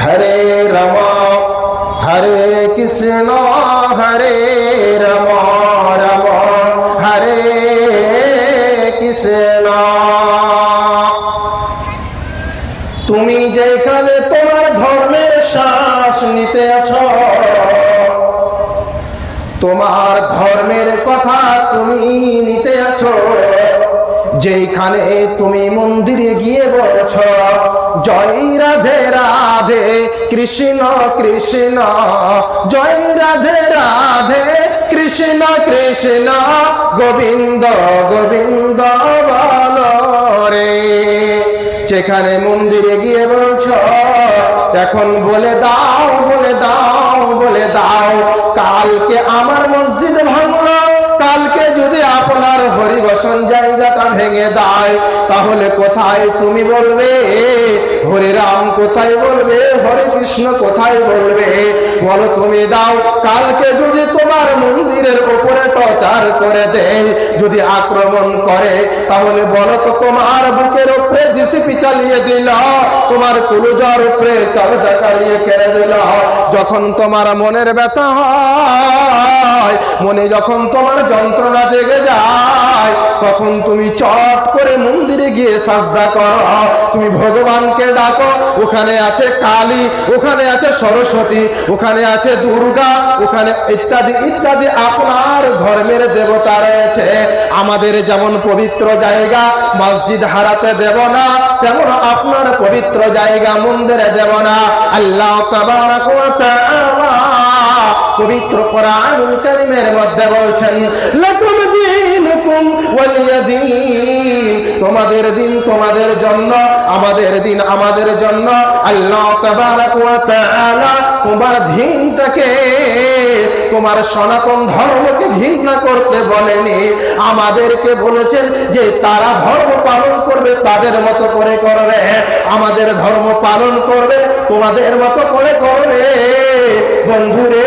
হরে রাম হরে কৃষ্ণ হরে রাম রাম হরে কৃষ্ণ। তুমি যেখানে তোমার ধর্মের শ্বাস নিতে আছো, তোমার ধর্মের কথা তুমি নিতে আছো, যেখানে তুমি মন্দিরে গিয়ে বলছ জয় রাধে রাধে কৃষ্ণ কৃষ্ণ, জয় রাধে রাধে কৃষ্ণ কৃষ্ণ, গোবিন্দ গোবিন্দ বলো রে। যেখানে মন্দিরে গিয়ে বলছ, এখন বলে দাও বলে দাও বলে দাও, কালকে আমার মসজিদ ভাঙলো, কালকে যদি আপনার হরিবসন জায়গাটা ভেঙে দেয়, তাহলে কোথায় তুমি বলবে হরে রাম, কোথায় বলবে হরে কৃষ্ণ, কোথায় বলবে বলো তুমি দাও। কালকে যদি তোমার মন্দিরের উপরে টর্চার করে দেয়, যদি আক্রমণ করে, তাহলে বলো তো তোমার বুকের উপরে জিসিপি চালিয়ে দিল, তোমার কলিজার উপরে কালজা কালিয়ে কেড়ে দিল। যখন তোমার মনের ব্যথা হয়, মনে যখন তোমার যন্ত্রণা জেগে যায়, তখন তুমি চট করে মন্দিরে গিয়ে সাজদা করো, তুমি ভগবানকে ডাকো। ওখানে আছে কালী, ওখানে আছে সরস্বতী, ওখানে আছে দুর্গা, ওখানে ইত্যাদি ইত্যাদি আপনার ধর্মের দেবতা রয়েছে। আমাদের যেমন পবিত্র জায়গা মসজিদ হারাতে দেব না, তেমন আপনার পবিত্র জায়গা মন্দিরে দেব না। আল্লাহ তাবারাক ওয়া তাআলা পবিত্র কোরআনুল কারীমের মধ্যে বলছেন, লাকুম দীনুকুম ওয়ালিয়া দীন, তোমাদের দিন তোমাদের জন্য, আমাদের দিন আমাদের জন্য। আল্লাহ তাবারাক ওয়া তাআলা তোমার দিনটাকে, তোমার সনাতন ধর্মকে ঘৃণা করতে বলেনি, আমাদেরকে বলেছেন যে তারা ধর্ম পালন করবে তাদের মতো করে করবে, আমাদের ধর্ম পালন করবে তোমাদের মতো করে করবে। বন্ধুরে